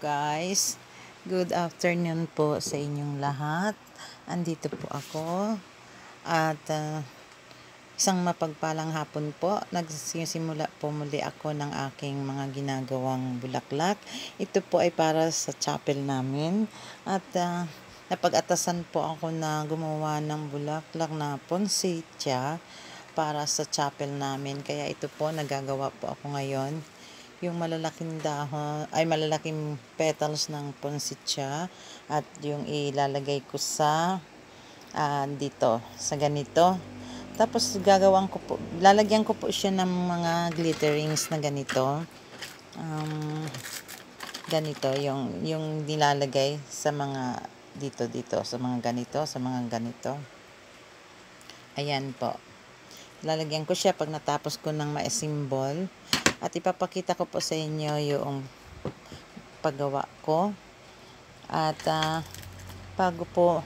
Guys, good afternoon po sa inyong lahat. Andito po ako at isang mapagpalang hapon po. Nagsisimula po muli ako ng aking mga ginagawang bulaklak. Ito po ay para sa chapel namin at napag-atasan po ako na gumawa ng bulaklak na poinsettia para sa chapel namin. Kaya ito po, nagagawa po ako ngayon. Yung malalaking dahon, ay malalaking petals ng poinsettia at yung ilalagay ko sa dito, sa ganito. Tapos gagawin ko po, lalagyan ko po siya ng mga glitterings na ganito. Ganito, yung nilalagay sa mga dito, sa mga ganito. Ayan po. Lalagyan ko siya pag natapos ko ng ma-symbol. At ipapakita ko po sa inyo yung paggawa ko. At bago po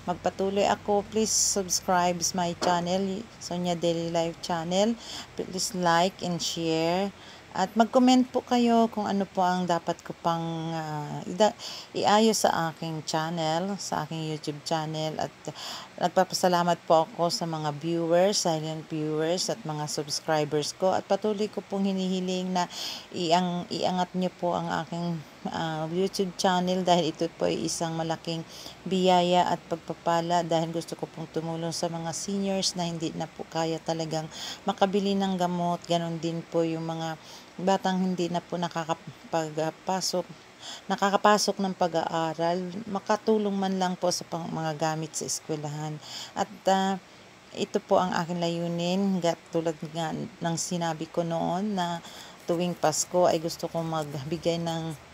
magpatuloy ako, please subscribe my channel, Sonia Daily Life channel. Please like and share. At mag-comment po kayo kung ano po ang dapat ko pang iayos sa aking channel, sa aking YouTube channel. At nagpapasalamat po ako sa mga viewers, silent viewers at mga subscribers ko. At patuloy ko pong hinihiling na iangat niyo po ang aking YouTube channel dahil ito po ay isang malaking biyaya at pagpapala dahil gusto ko pong tumulong sa mga seniors na hindi na po kaya talagang makabili ng gamot. Ganon din po yung mga batang hindi na po nakakapasok ng pag-aaral, makatulong man lang po sa mga gamit sa eskwelahan. At ito po ang aking layunin, tulad nga ng sinabi ko noon na tuwing Pasko ay gusto kong magbigay ng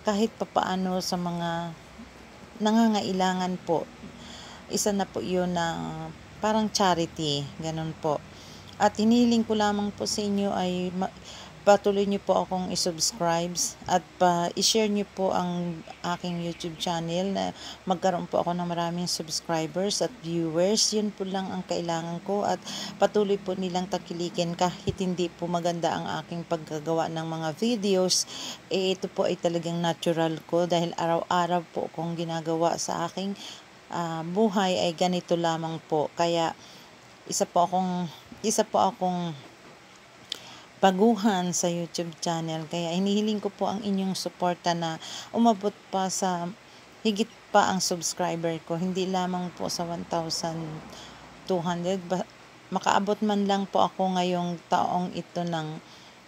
kahit papaano sa mga nangangailangan po. Isa na po yun na parang charity, ganun po. At hinihiling ko lamang po sa inyo ay patuloy niyo po akong i-subscribe at i-share niyo po ang aking YouTube channel na magkaroon po ako ng maraming subscribers at viewers. Yun po lang ang kailangan ko at patuloy po nilang takilikin kahit hindi po maganda ang aking paggagawa ng mga videos. Ito po ay talagang natural ko dahil araw-araw po kong ginagawa sa aking buhay ay ganito lamang po. Kaya isa po akong baguhan sa YouTube channel. Kaya hinihiling ko po ang inyong suporta na umabot pa sa higit pa ang subscriber ko. Hindi lamang po sa 1,200. Makaabot man lang po ako ngayong taong ito ng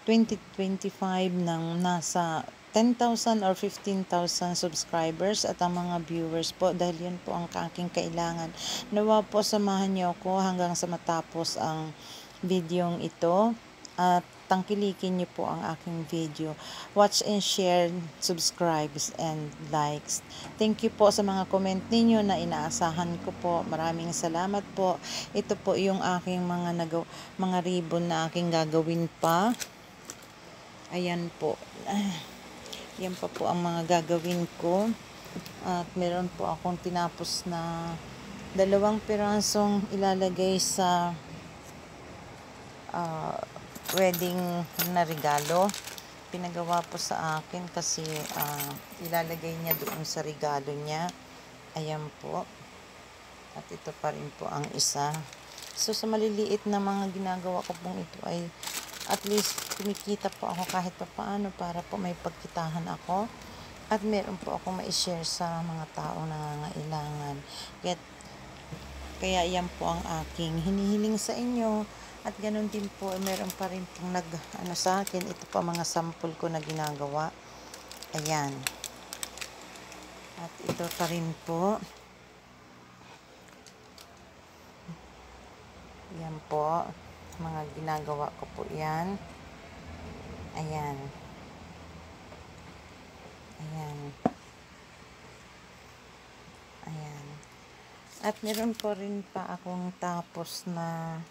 2025 ng nasa 10,000 or 15,000 subscribers at ang mga viewers po dahil yun po ang aking kailangan. Nawa po samahan niyo ako hanggang sa matapos ang videong ito at tangkilikin niyo po ang aking video. Watch and share, subscribe and likes. Thank you po sa mga comment ninyo na inaasahan ko po. Maraming salamat po. Ito po yung aking mga ribbon na aking gagawin pa. Ayan po. Yan pa po ang mga gagawin ko. At meron po akong tinapos na 2 pirasong ilalagay sa wedding na regalo. Pinagawa po sa akin kasi ilalagay niya doon sa regalo niya. Ayan po. At ito pa rin po ang isa. So sa maliliit na mga ginagawa ko pong ito ay at least kumikita po ako kahit pa paano para po may pagkitahan ako. At meron po ako ma-share sa mga taong nangangailangan. Kaya yan po ang aking hinihiling sa inyo. At ganun din po, meron pa rin pong sa akin. Ito pa mga sample ko na ginagawa. Ayan. At ito pa rin po. Yan po. Mga ginagawa ko po yan. Ayan. Ayan. Ayan. At meron po rin pa akong tapos na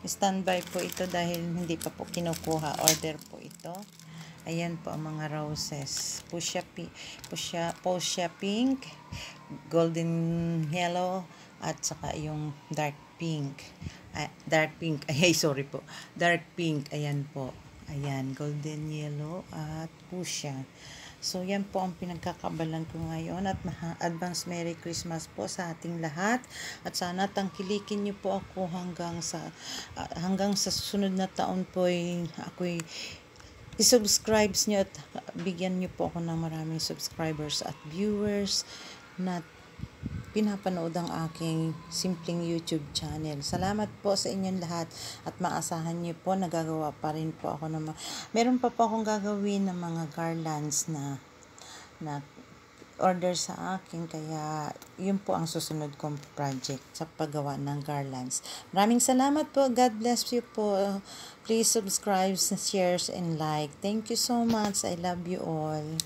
standby po ito dahil hindi pa po kinukuha. Order po ito. Ayan po ang mga roses. Fuchsia pink, golden yellow, at saka yung dark pink. Sorry po. Dark pink. Ayan po. Ayan, golden yellow at fuchsia. So, yan po ang pinagkakabalan ko ngayon at advance Merry Christmas po sa ating lahat. At sana tangkilikin niyo po ako hanggang sa susunod na taon po ako'y i-subscribe niyo at bigyan niyo po ako ng maraming subscribers at viewers na pinapanood ang aking simpleng YouTube channel. Salamat po sa inyong lahat at maasahan niyo po nagagawa pa rin po ako ng meron pa po akong gagawin ng mga garlands na order sa akin, kaya yun po ang susunod kong project sa paggawa ng garlands. Maraming salamat po. God bless you po. Please subscribe, share, and like. Thank you so much. I love you all.